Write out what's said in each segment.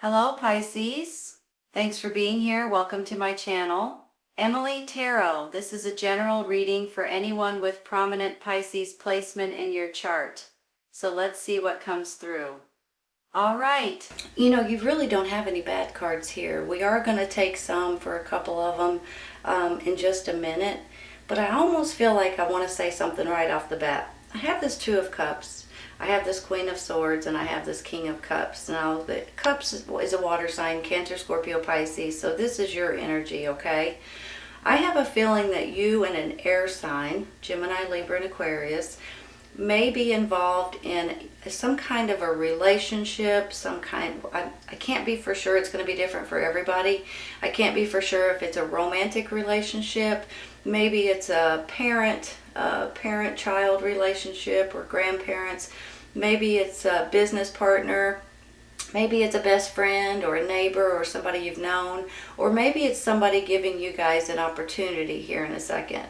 Hello Pisces, thanks for being here. Welcome to my channel. Emily Tarot. This is a general reading for anyone with prominent Pisces placement in your chart. So let's see what comes through. All right. You really don't have any bad cards here. We are going to take some for a couple of them in just a minute. But I almost feel like I want to say something right off the bat. I have this Two of Cups. I have this Queen of Swords, and I have this King of Cups. Now, the Cups is a water sign, Cancer, Scorpio, Pisces, so this is your energy, okay? I have a feeling that you and an air sign, Gemini, Libra, and Aquarius, may be involved in some kind of a relationship, I can't be for sure. It's going to be different for everybody. I can't be for sure if it's a romantic relationship. Maybe it's a parent-child relationship or grandparents. Maybe it's a business partner. Maybe it's a best friend or a neighbor or somebody you've known. Or maybe it's somebody giving you guys an opportunity here in a second.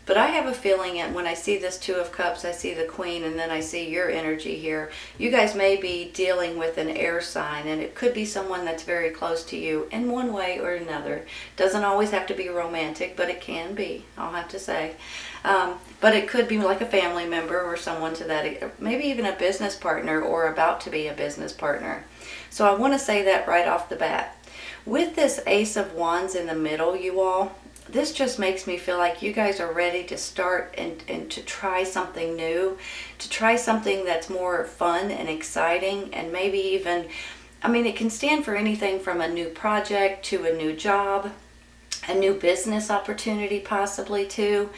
But I have a feeling that when I see this Two of Cups, I see the Queen, and then I see your energy here. You guys may be dealing with an air sign, and it could be someone that's very close to you in one way or another. Doesn't always have to be romantic, but it can be, I'll have to say. But it could be like a family member or someone to that, maybe even a business partner or about to be a business partner. So I want to say that right off the bat. With this Ace of Wands in the middle, you all, this just makes me feel like you guys are ready to start and to try something new, to try something that's more fun and exciting, and maybe even, it can stand for anything from a new project to a new job, a new business opportunity possibly too.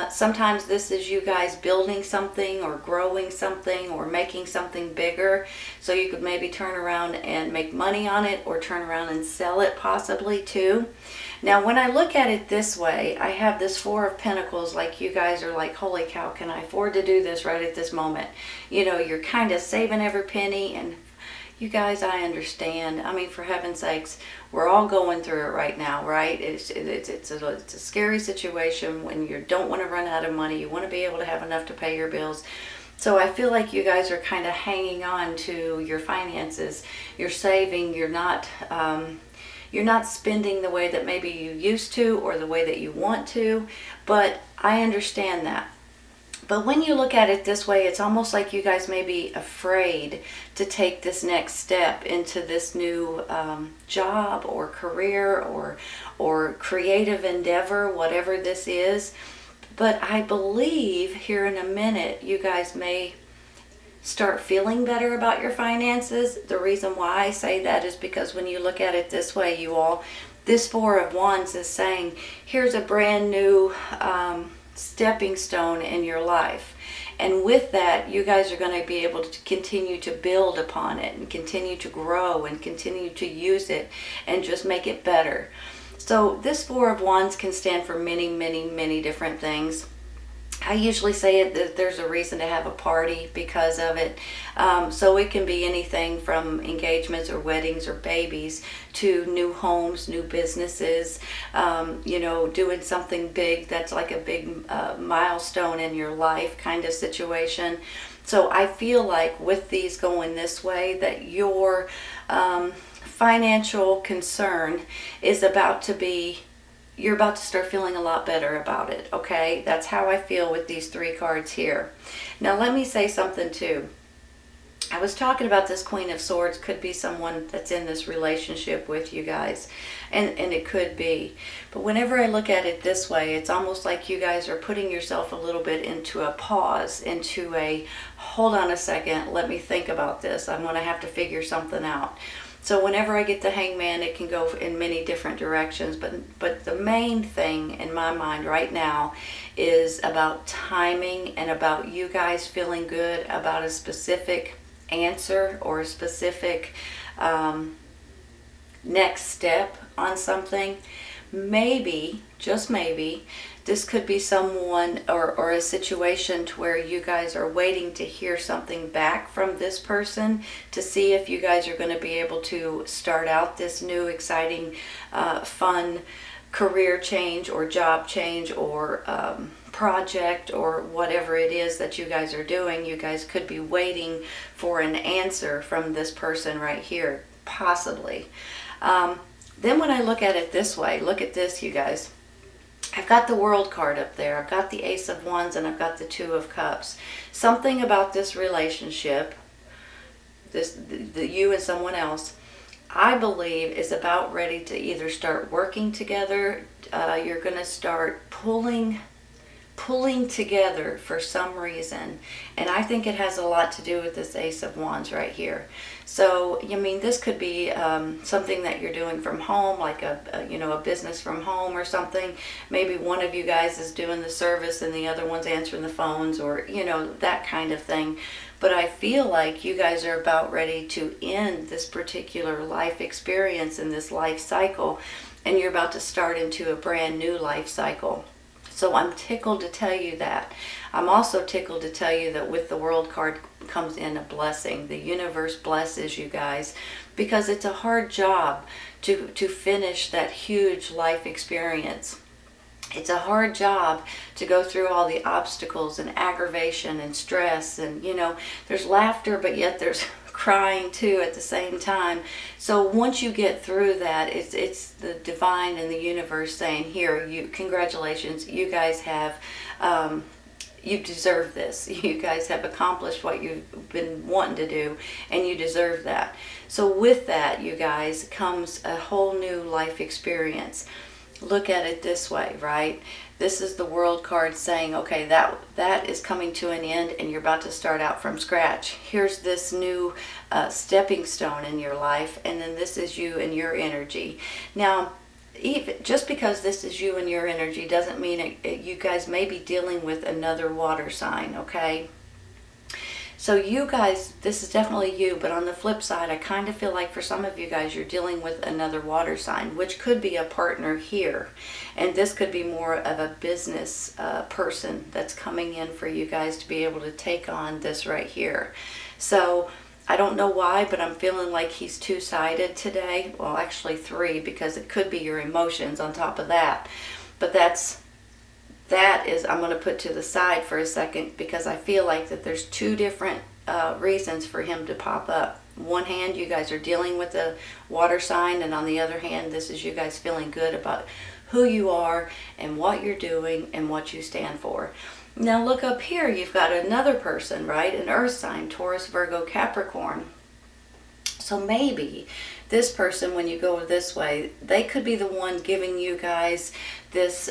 Sometimes this is you guys building something or growing something or making something bigger. So you could maybe turn around and make money on it or turn around and sell it possibly too. Now when I look at it this way, I have this Four of Pentacles, like you guys are like, holy cow, can I afford to do this right at this moment? You're kind of saving every penny, and you guys, I understand. For heaven's sakes, we're all going through it right now, right? It's a scary situation when you don't want to run out of money. You want to be able to have enough to pay your bills. So I feel like you guys are kind of hanging on to your finances. You're saving. You're not spending the way that maybe you used to or the way that you want to. But I understand that. But when you look at it this way, it's almost like you guys may be afraid to take this next step into this new job or career or creative endeavor, whatever this is. But I believe here in a minute, you guys may start feeling better about your finances. The reason why I say that is because when you look at it this way, you all, this Four of Wands is saying, here's a brand new stepping stone in your life, and with that you guys are going to be able to continue to build upon it and continue to grow and continue to use it and just make it better. So this Four of Wands can stand for many different things. I usually say it that there's a reason to have a party because of it. So it can be anything from engagements or weddings or babies to new homes, new businesses, doing something big that's like a big milestone in your life kind of situation. So I feel like with these going this way that your financial concern is about to be, you're about to start feeling a lot better about it, okay? That's how I feel with these three cards here. Now let me say something too. I was talking about this Queen of Swords could be someone that's in this relationship with you guys, and it could be. But whenever I look at it this way, it's almost like you guys are putting yourself a little bit into a pause, into a, hold on a second, let me think about this. I'm going to have to figure something out. So whenever I get the Hangman, it can go in many different directions, but the main thing in my mind right now is about timing and about you guys feeling good about a specific answer or a specific next step on something. Maybe, just maybe, this could be someone or a situation to where you guys are waiting to hear something back from this person to see if you guys are going to be able to start out this new exciting fun career change or job change or project or whatever it is that you guys are doing. You guys could be waiting for an answer from this person right here. possibly. Then when I look at it this way, look at this, you guys. I've got the World card up there. I've got the Ace of Wands, and I've got the Two of Cups. Something about this relationship, the you and someone else, I believe is about ready to either start working together. You're going to start pulling together for some reason, and I think it has a lot to do with this Ace of Wands right here. So I mean, this could be something that you're doing from home, like a business from home or something. Maybe one of you guys is doing the service and the other one's answering the phones, or that kind of thing. But I feel like you guys are about ready to end this particular life experience in this life cycle, and you're about to start into a brand new life cycle. So I'm tickled to tell you that. I'm also tickled to tell you that with the World card comes in a blessing. The universe blesses you guys, because it's a hard job to finish that huge life experience. It's a hard job to go through all the obstacles and aggravation and stress, and there's laughter, but yet there's crying too at the same time. So once you get through that, it's the divine and the universe saying, here, congratulations, you guys have you deserve this. You guys have accomplished what you've been wanting to do, and you deserve that. So with that, you guys, comes a whole new life experience. Look at it this way, right? This is the World card saying, okay, that is coming to an end, and you're about to start out from scratch. Here's this new stepping stone in your life, and then this is you and your energy. Now, just because this is you and your energy doesn't mean you guys may be dealing with another water sign, okay? So you guys, this is definitely you, but on the flip side, I kind of feel like for some of you guys, you're dealing with another water sign, which could be a partner here. And this could be more of a business person that's coming in for you guys to be able to take on this right here. So I don't know why, but I'm feeling like he's two-sided today. Well, actually three, because it could be your emotions on top of that. But that is, I'm going to put to the side for a second, because I feel like that there's two different reasons for him to pop up. One hand, you guys are dealing with a water sign, and on the other hand, this is you guys feeling good about who you are and what you're doing and what you stand for. Now look up here, you've got another person, right? An earth sign, Taurus, Virgo, Capricorn. So maybe this person, when you go this way, they could be the one giving you guys this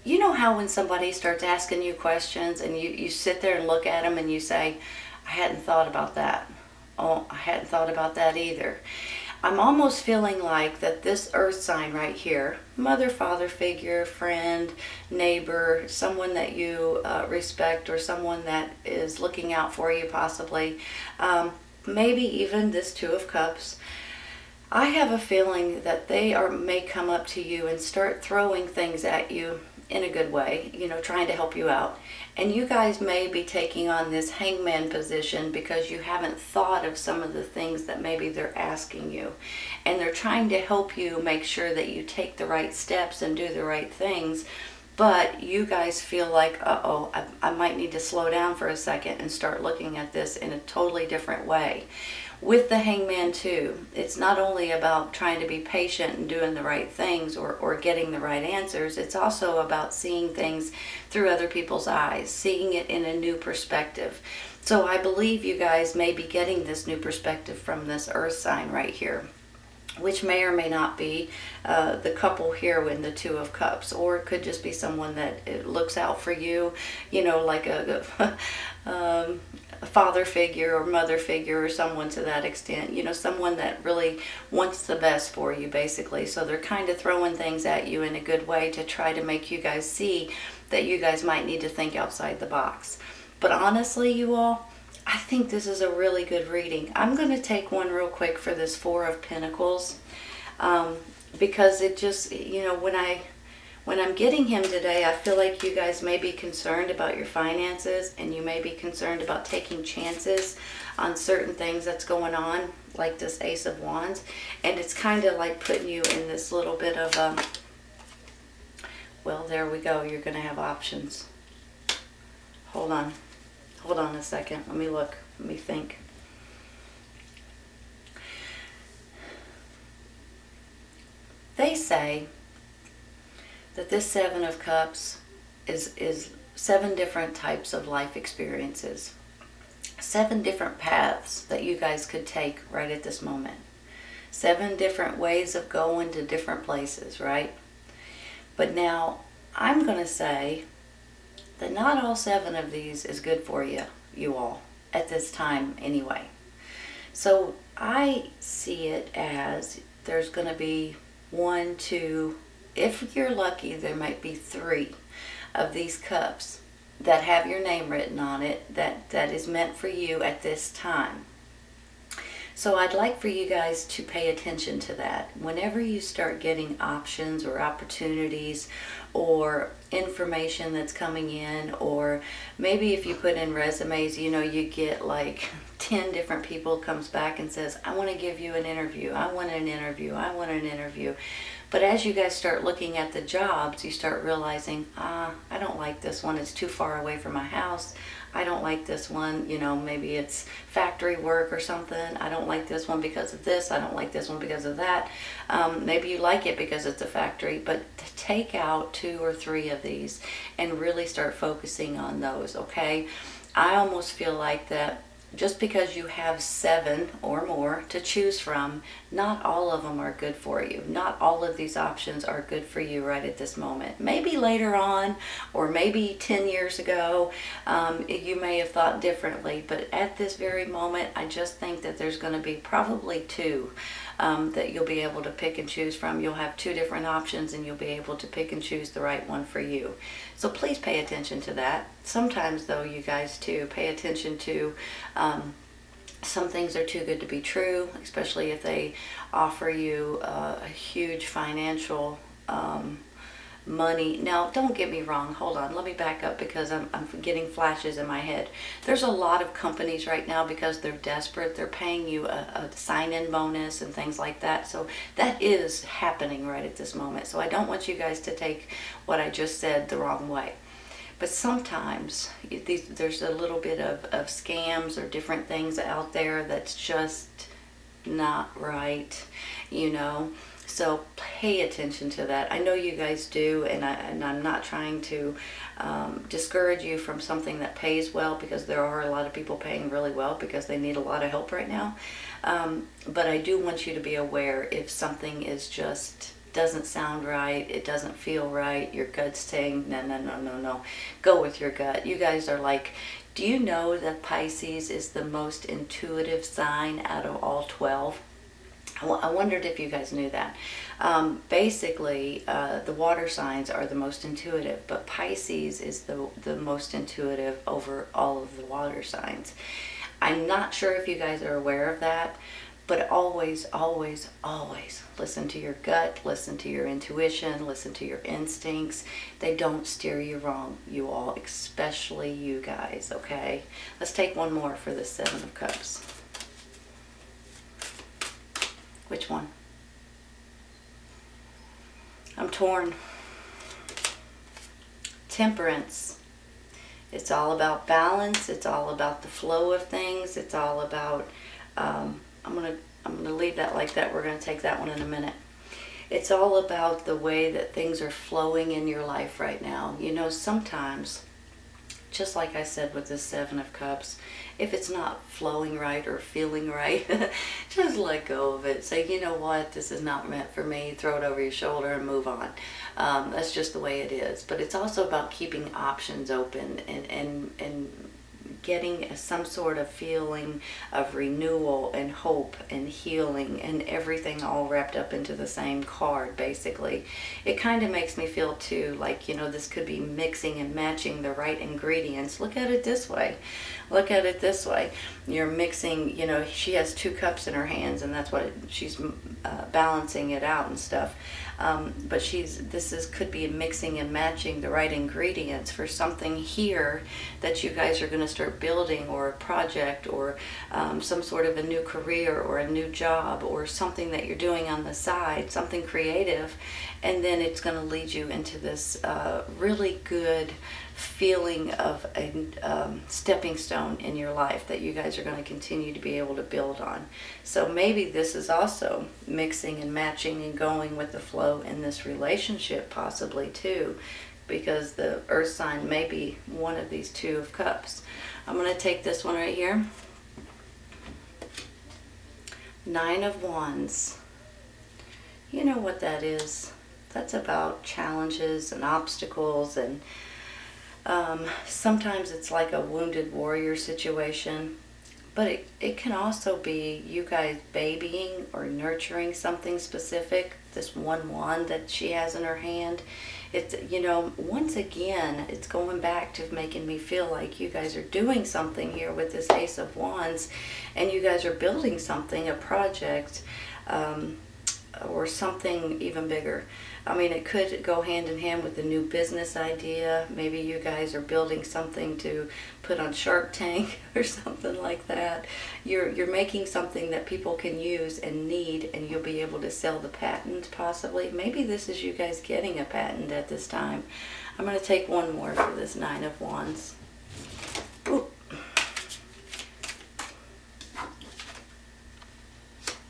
you know how when somebody starts asking you questions and you sit there and look at them and you say, I hadn't thought about that. Oh, I hadn't thought about that either. I'm almost feeling like that this earth sign right here, mother, father figure, friend, neighbor, someone that you respect, or someone that is looking out for you possibly, maybe even this Two of Cups, I have a feeling that they may come up to you and start throwing things at you in a good way, trying to help you out. And you guys may be taking on this hangman position because you haven't thought of some of the things that maybe they're asking you. And they're trying to help you make sure that you take the right steps and do the right things. But you guys feel like, uh-oh, I might need to slow down for a second and start looking at this in a totally different way. With the hangman too, it's not only about trying to be patient and doing the right things or getting the right answers, it's also about seeing things through other people's eyes, seeing it in a new perspective. So I believe you guys may be getting this new perspective from this earth sign right here, which may or may not be the couple here in the Two of Cups, or it could just be someone that looks out for you, like a father figure or mother figure, or someone to that extent, someone that really wants the best for you, basically. So they're kind of throwing things at you in a good way to try to make you guys see that you guys might need to think outside the box. But honestly, you all, I think this is a really good reading. I'm going to take one real quick for this Four of Pentacles, because it just, when I'm getting him today, I feel like you guys may be concerned about your finances, and you may be concerned about taking chances on certain things that's going on, like this Ace of Wands. And it's kind of like putting you in this little bit of well, there we go. You're going to have options. Hold on a second. Let me look. Let me think. They say that this Seven of Cups is 7 different types of life experiences. 7 different paths that you guys could take right at this moment. 7 different ways of going to different places, right? But now, I'm going to say that not all 7 of these is good for you all, at this time anyway. So I see it as there's going to be 1, 2, if you're lucky, there might be 3 of these cups that have your name written on it that is meant for you at this time. So I'd like for you guys to pay attention to that. Whenever you start getting options or opportunities or information that's coming in, or maybe if you put in resumes, you get like 10 different people comes back and says, I want to give you an interview, I want an interview, I want an interview. But as you guys start looking at the jobs, you start realizing, I don't like this one, it's too far away from my house. I don't like this one, maybe it's factory work or something. I don't like this one because of this. I don't like this one because of that. Maybe you like it because it's a factory, but take out 2 or 3 of these and really start focusing on those, okay? I almost feel like that just because you have 7 or more to choose from, not all of them are good for you. Not all of these options are good for you right at this moment. Maybe later on, or maybe 10 years ago, you may have thought differently, but at this very moment, I just think that there's going to be probably 2 that you'll be able to pick and choose from. You'll have 2 different options and you'll be able to pick and choose the right one for you. So please pay attention to that. Sometimes though, you guys too, pay attention to some things are too good to be true, especially if they offer you a huge financial money. Now, don't get me wrong. Hold on. Let me back up because I'm getting flashes in my head. There's a lot of companies right now, because they're desperate, they're paying you a sign-in bonus and things like that. So that is happening right at this moment. So I don't want you guys to take what I just said the wrong way. But sometimes there's a little bit of scams or different things out there that's just not right, So pay attention to that. I know you guys do, and I'm not trying to discourage you from something that pays well, because there are a lot of people paying really well because they need a lot of help right now. But I do want you to be aware if something is just doesn't sound right, it doesn't feel right, your gut's saying, no, go with your gut. You guys are like, do you know that Pisces is the most intuitive sign out of all 12? I wondered if you guys knew that. Basically, the water signs are the most intuitive, but Pisces is the most intuitive over all of the water signs. I'm not sure if you guys are aware of that, but always, always, always listen to your gut, listen to your intuition, listen to your instincts. They don't steer you wrong, you all, especially you guys, okay? Let's take one more for the 7 of Cups. Which one? I'm torn. Temperance. It's all about balance. It's all about the flow of things. It's all about, I'm gonna leave that like that. We're gonna take that one in a minute. It's all about the way that things are flowing in your life right now. Sometimes, just like I said with this 7 of Cups, if it's not flowing right or feeling right, just let go of it. Say, you know what, this is not meant for me. Throw it over your shoulder and move on. That's just the way it is. But it's also about keeping options open and getting some sort of feeling of renewal and hope and healing and everything all wrapped up into the same card, basically. It kind of makes me feel too like, this could be mixing and matching the right ingredients. Look at it this way. Look at it this way. You're mixing, she has 2 cups in her hands, and that's what she's balancing it out and stuff. But could be mixing and matching the right ingredients for something here that you guys are going to start start building, or a project, or some sort of a new career or a new job, or something that you're doing on the side, something creative, and then it's going to lead you into this really good feeling of a stepping stone in your life that you guys are going to continue to be able to build on. So maybe this is also mixing and matching and going with the flow in this relationship, possibly too, because the earth sign may be one of these Two of Cups. I'm going to take this one right here. Nine of Wands. You know what that is. That's about challenges and obstacles, and sometimes it's like a wounded warrior situation, but it can also be you guys babying or nurturing something specific. This one wand that she has in her hand, it's, you know, once again, it's going back to making me feel like you guys are doing something here with this Ace of Wands, and you guys are building something, a project, or something even bigger. I mean, it could go hand in hand with a new business idea. Maybe you guys are building something to put on Shark Tank or something like that. You're making something that people can use and need, and you'll be able to sell the patent possibly. Maybe this is you guys getting a patent at this time. I'm going to take one more for this Nine of Wands. Ooh.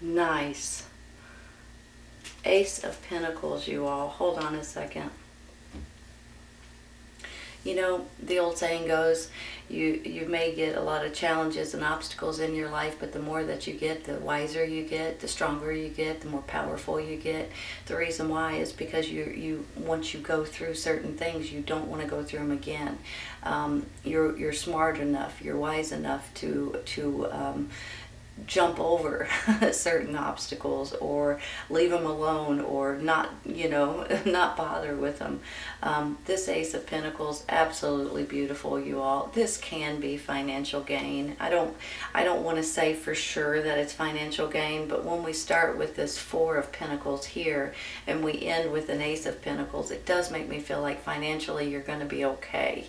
Nice. Ace of Pentacles, you all. Hold on a second. You know, the old saying goes, you may get a lot of challenges and obstacles in your life, but the more that you get, the wiser you get, the stronger you get, the more powerful you get. The reason why is because you once you go through certain things, you don't want to go through them again. You're smart enough, you're wise enough to jump over certain obstacles, or leave them alone, or not, you know, not bother with them. This Ace of Pentacles, absolutely beautiful, you all. This can be financial gain. I don't want to say for sure that it's financial gain, but when we start with this Four of Pentacles here and we end with an Ace of Pentacles, it does make me feel like financially you're going to be okay.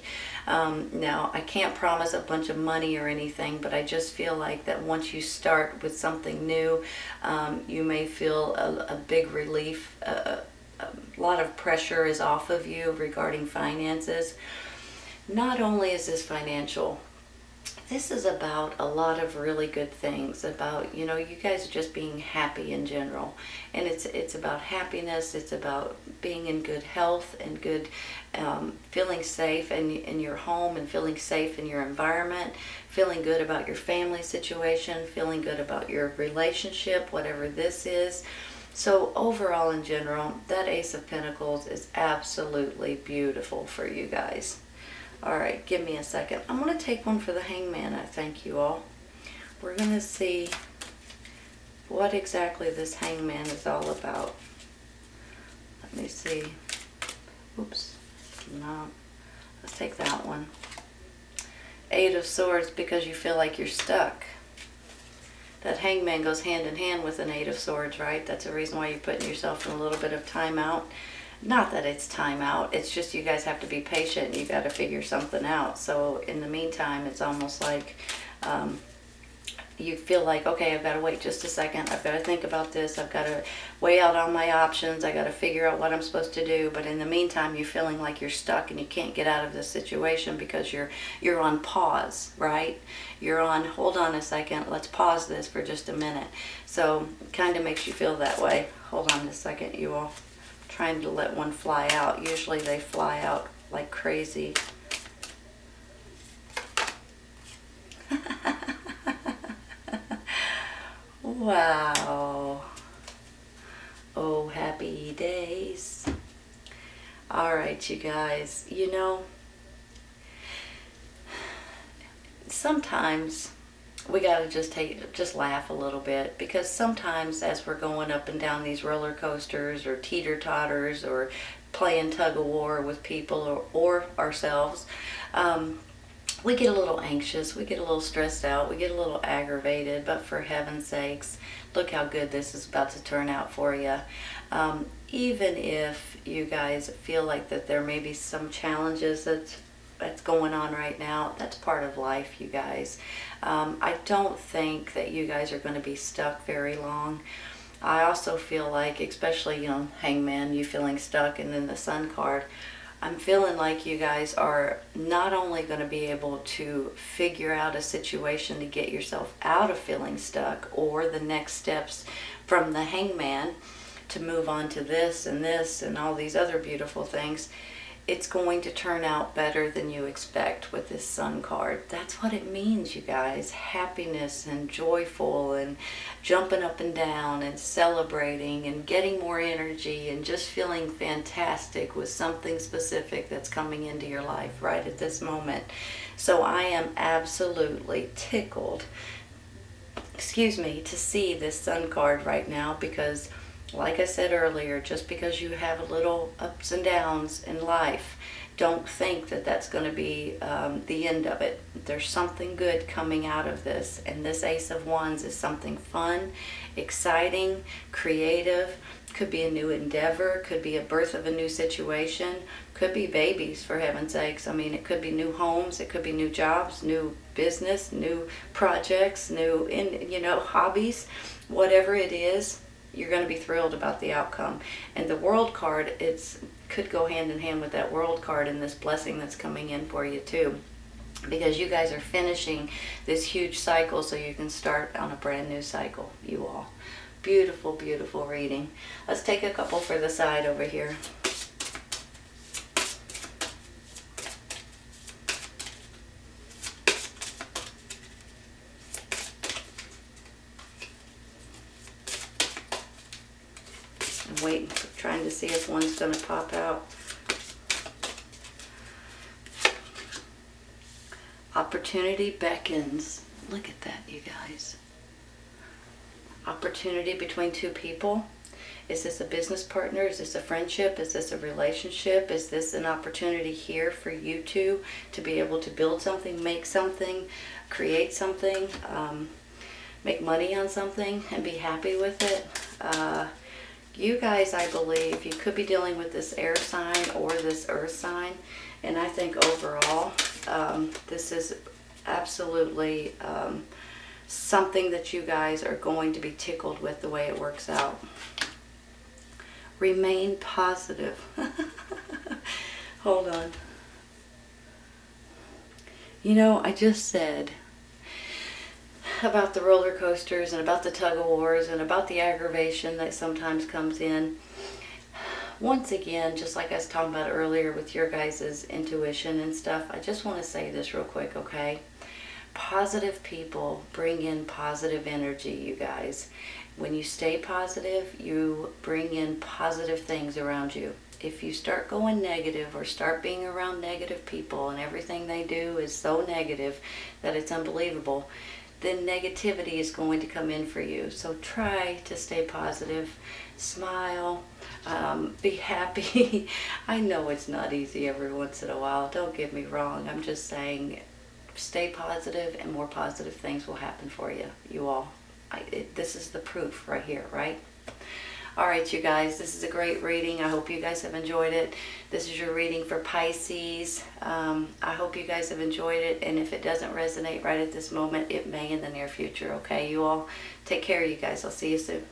Now, I can't promise a bunch of money or anything, but I just feel like that once you start with something new, you may feel a big relief. A lot of pressure is off of you regarding finances. Not only is this financial, this is about a lot of really good things, about, you know, you guys just being happy in general. And it's about happiness, it's about being in good health and good, feeling safe in your home, and feeling safe in your environment, feeling good about your family situation, feeling good about your relationship, whatever this is. So overall, in general, that Ace of Pentacles is absolutely beautiful for you guys. All right, give me a second. I'm going to take one for the Hangman, I think, you all. We're going to see what exactly this Hangman is all about. Let me see. Oops. No. Let's take that one. Eight of Swords, because you feel like you're stuck. That Hangman goes hand in hand with an Eight of Swords, right? That's the reason why you're putting yourself in a little bit of time out. Not that it's time out, it's just you guys have to be patient and you got to figure something out. So in the meantime, it's almost like you feel like, okay, I've got to wait just a second, I've got to think about this, I've got to weigh out all my options, I got to figure out what I'm supposed to do. But in the meantime, you're feeling like you're stuck and you can't get out of this situation because you're on pause, right? You're on, hold on a second, let's pause this for just a minute. So kind of makes you feel that way. Hold on a second, you all. Trying to let one fly out. Usually they fly out like crazy. Wow. Oh, happy days. All right, you guys. You know, sometimes we gotta just laugh a little bit, because sometimes as we're going up and down these roller coasters or teeter-totters or playing tug-of-war with people or ourselves, we get a little anxious, we get a little stressed out, we get a little aggravated. But for heaven's sakes, look how good this is about to turn out for you. Even if you guys feel like that there may be some challenges that that's going on right now. That's part of life, you guys. I don't think that you guys are going to be stuck very long. I also feel like, especially, Hangman, you feeling stuck, and then the Sun card, I'm feeling like you guys are not only going to be able to figure out a situation to get yourself out of feeling stuck, or the next steps from the Hangman to move on to this and all these other beautiful things. It's going to turn out better than you expect with this Sun card. That's what it means, you guys. Happiness and joyful and jumping up and down and celebrating and getting more energy and just feeling fantastic with something specific that's coming into your life right at this moment. So I am absolutely tickled, to see this Sun card right now, because like I said earlier, just because you have a little ups and downs in life, don't think that that's going to be the end of it. There's something good coming out of this, and this Ace of Wands is something fun, exciting, creative. Could be a new endeavor, could be a birth of a new situation, could be babies, for heaven's sakes. I mean, it could be new homes, it could be new jobs, new business, new projects, new hobbies. Whatever it is, you're going to be thrilled about the outcome. And the World card, could go hand in hand with that World card and this blessing that's coming in for you too, because you guys are finishing this huge cycle so you can start on a brand new cycle, you all. Beautiful, beautiful reading. Let's take a couple for the side over here. Waiting, trying to see if one's going to pop out. Opportunity beckons. Look at that, you guys. Opportunity between two people. Is this a business partner? Is this a friendship? Is this a relationship? Is this an opportunity here for you two to be able to build something, make something, create something, make money on something, and be happy with it? You guys, I believe, you could be dealing with this air sign or this earth sign, and I think overall this is absolutely something that you guys are going to be tickled with the way it works out. Remain positive. Hold on. I just said about the roller coasters and about the tug of wars and about the aggravation that sometimes comes in. Once again, just like I was talking about earlier with your guys' intuition and stuff, I just want to say this real quick, okay? Positive people bring in positive energy, you guys. When you stay positive, you bring in positive things around you. If you start going negative or start being around negative people and everything they do is so negative that it's unbelievable, then negativity is going to come in for you. So try to stay positive, smile, be happy. I know it's not easy every once in a while, don't get me wrong. I'm just saying, stay positive and more positive things will happen for you, you all. This is the proof right here, right? All right, you guys, this is a great reading. I hope you guys have enjoyed it. This is your reading for Pisces. I hope you guys have enjoyed it, and if it doesn't resonate right at this moment, it may in the near future, okay? You all take care, you guys. I'll see you soon.